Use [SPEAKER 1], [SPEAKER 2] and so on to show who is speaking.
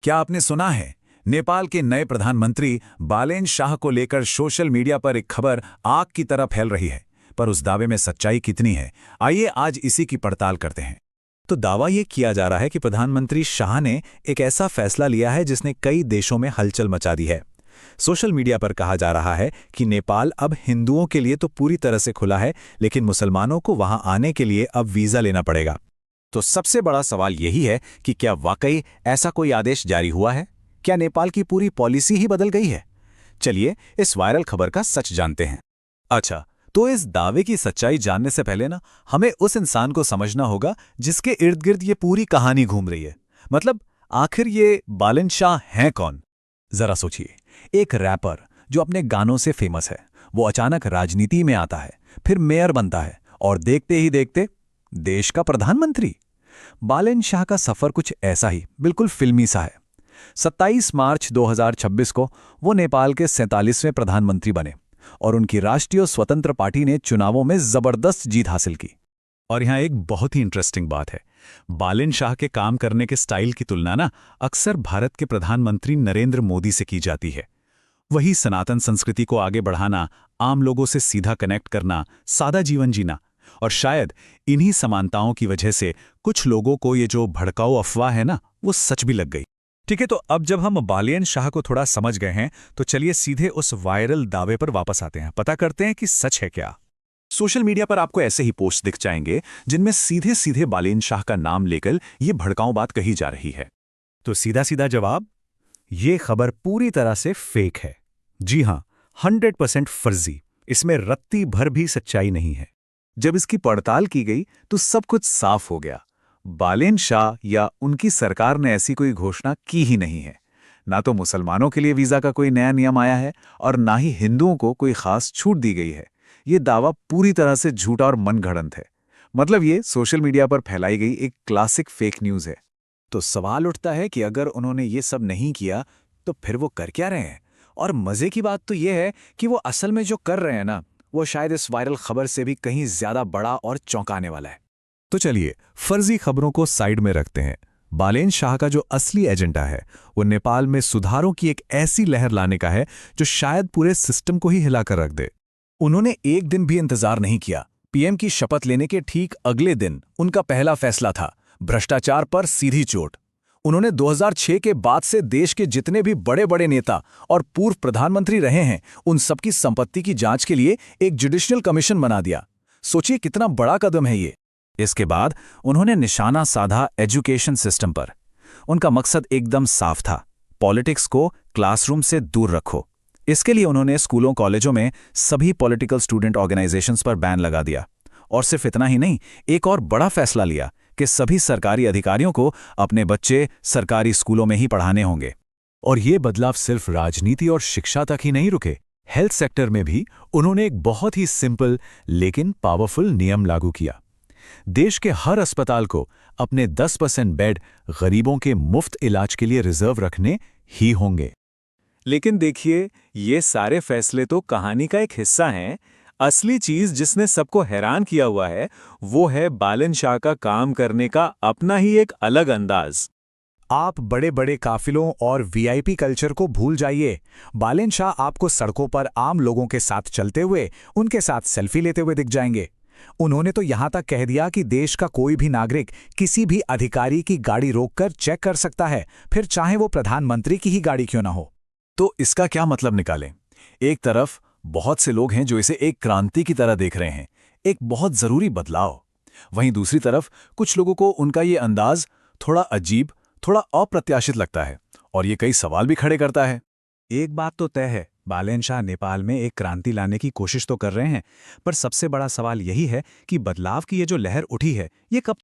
[SPEAKER 1] क्या आपने सुना है? नेपाल के नए प्रधानमंत्री बालेन शाह को लेकर सोशल मीडिया पर एक खबर आग की तरह फैल रही है। पर उस दावे में सच्चाई कितनी है, आइए आज इसी की पड़ताल करते हैं। तो दावा ये किया जा रहा है कि प्रधानमंत्री शाह ने एक ऐसा फैसला लिया है जिसने कई देशों में हलचल मचा दी है। सोशल मीडिया पर कहा जा रहा है कि नेपाल अब हिंदुओं के लिए तो पूरी तरह से खुला है, लेकिन मुसलमानों को वहां आने के लिए अब वीजा लेना पड़ेगा। तो सबसे बड़ा सवाल यही है कि क्या वाकई ऐसा कोई आदेश जारी हुआ है? क्या नेपाल की पूरी पॉलिसी ही बदल गई है? चलिए इस वायरल खबर का सच जानते हैं। अच्छा, तो इस दावे की सच्चाई जानने से पहले हमें उस इंसान को समझना होगा जिसके इर्द गिर्द ये पूरी कहानी घूम रही है। मतलब आखिर ये बालेन शाह हैं कौन? जरा सोचिए, एक रैपर जो अपने गानों से फेमस है, वो अचानक राजनीति में आता है, फिर मेयर बनता है और देखते ही देखते देश का प्रधानमंत्री। बालेन शाह का सफर कुछ ऐसा ही, बिल्कुल फिल्मी सा है। 27 मार्च 2026 को वो नेपाल के 47वें प्रधानमंत्री बने और उनकी राष्ट्रीय स्वतंत्र पार्टी ने चुनावों में जबरदस्त जीत हासिल की। और यहाँ एक बहुत ही इंटरेस्टिंग बात है, बालेन शाह के काम करने के स्टाइल की तुलना अक्सर भारत के प्रधानमंत्री नरेंद्र मोदी से की जाती है। वही सनातन संस्कृति को आगे बढ़ाना, आम लोगों से सीधा कनेक्ट करना, सादा जीवन जीना। और शायद इन्हीं समानताओं की वजह से कुछ लोगों को ये जो भड़काऊ अफवाह है वो सच भी लग गई। ठीक है, तो अब जब हम बालेन शाह को थोड़ा समझ गए हैं, तो चलिए सीधे उस वायरल दावे पर वापस आते हैं, पता करते हैं कि सच है क्या। सोशल मीडिया पर आपको ऐसे ही पोस्ट दिख जाएंगे जिनमें सीधे सीधे बालेन शाह का नाम लेकर ये भड़काऊ बात कही जा रही है। तो सीधा सीधा जवाब, ये खबर पूरी तरह से फेक है। जी हां, 100% फर्जी। इसमें रत्ती भर भी सच्चाई नहीं है। जब इसकी पड़ताल की गई तो सब कुछ साफ हो गया। बालेन शाह या उनकी सरकार ने ऐसी कोई घोषणा की ही नहीं है। ना तो मुसलमानों के लिए वीजा का कोई नया नियम आया है और ना ही हिंदुओं को कोई खास छूट दी गई है। ये दावा पूरी तरह से झूठा और मनगढ़ंत है। मतलब ये सोशल मीडिया पर फैलाई गई एक क्लासिक फेक न्यूज़ है। तो सवाल उठता है कि अगर उन्होंने ये सब नहीं किया तो फिर वो कर क्या रहे हैं? और मजे की बात तो ये है कि वो असल में जो कर रहे हैं वो शायद इस वायरल खबर से भी कहीं ज्यादा बड़ा और चौंकाने वाला है। तो चलिए फर्जी खबरों को साइड में रखते हैं। बालेन शाह का जो असली एजेंडा है वो नेपाल में सुधारों की एक ऐसी लहर लाने का है जो शायद पूरे सिस्टम को ही हिलाकर रख दे। उन्होंने एक दिन भी इंतजार नहीं किया। पीएम की शपथ लेने के ठीक अगले दिन उनका पहला फैसला था भ्रष्टाचार पर सीधी चोट। उन्होंने 2006 के बाद से देश के जितने भी बड़े बड़े नेता और पूर्व प्रधानमंत्री रहे हैं, उन सबकी संपत्ति की जांच के लिए एक जुडिशियल कमीशन बना दिया। सोचिए कितना बड़ा कदम है ये। इसके बाद उन्होंने निशाना साधा एजुकेशन सिस्टम पर। उनका मकसद एकदम साफ था, पॉलिटिक्स को क्लासरूम से दूर रखो। इसके लिए उन्होंने स्कूलों कॉलेजों में सभी पॉलिटिकल स्टूडेंट ऑर्गेनाइजेशंस पर बैन लगा दिया। और सिर्फ इतना ही नहीं, एक और बड़ा फैसला लिया कि सभी सरकारी अधिकारियों को अपने बच्चे सरकारी स्कूलों में ही पढ़ाने होंगे। और ये बदलाव सिर्फ राजनीति और शिक्षा तक ही नहीं रुके, हेल्थ सेक्टर में भी उन्होंने एक बहुत ही सिंपल लेकिन पावरफुल नियम लागू किया। देश के हर अस्पताल को अपने 10% बेड गरीबों के मुफ्त इलाज के लिए रिजर्व रखने ही होंगे। लेकिन देखिए, ये सारे फैसले तो कहानी का एक हिस्सा हैं। असली चीज जिसने सबको हैरान किया हुआ है वो है बालेन शाह का काम करने का अपना ही एक अलग अंदाज। आप बड़े बड़े काफिलों और वीआईपी कल्चर को भूल जाइए। बालेन शाह आपको सड़कों पर आम लोगों के साथ चलते हुए, उनके साथ सेल्फी लेते हुए दिख जाएंगे। उन्होंने तो यहां तक कह दिया कि देश का कोई भी नागरिक किसी भी अधिकारी की गाड़ी रोककर चेक कर सकता है, फिर चाहे वो प्रधानमंत्री की ही गाड़ी क्यों ना हो। तो इसका क्या मतलब निकालें? एक तरफ बहुत से लोग हैं जो इसे एक क्रांति की तरह देख रहे हैं, एक बहुत जरूरी बदलाव। वहीं दूसरी तरफ कुछ लोगों को उनका ये अंदाज थोड़ा अजीब, थोड़ा अप्रत्याशित लगता है और ये कई सवाल भी खड़े करता है। एक बात तो तय है, बालेन शाह नेपाल में एक क्रांति लाने की कोशिश तो कर रहे हैं, पर सबसे बड़ा सवाल यही है कि बदलाव की ये जो लहर उठी है ये कब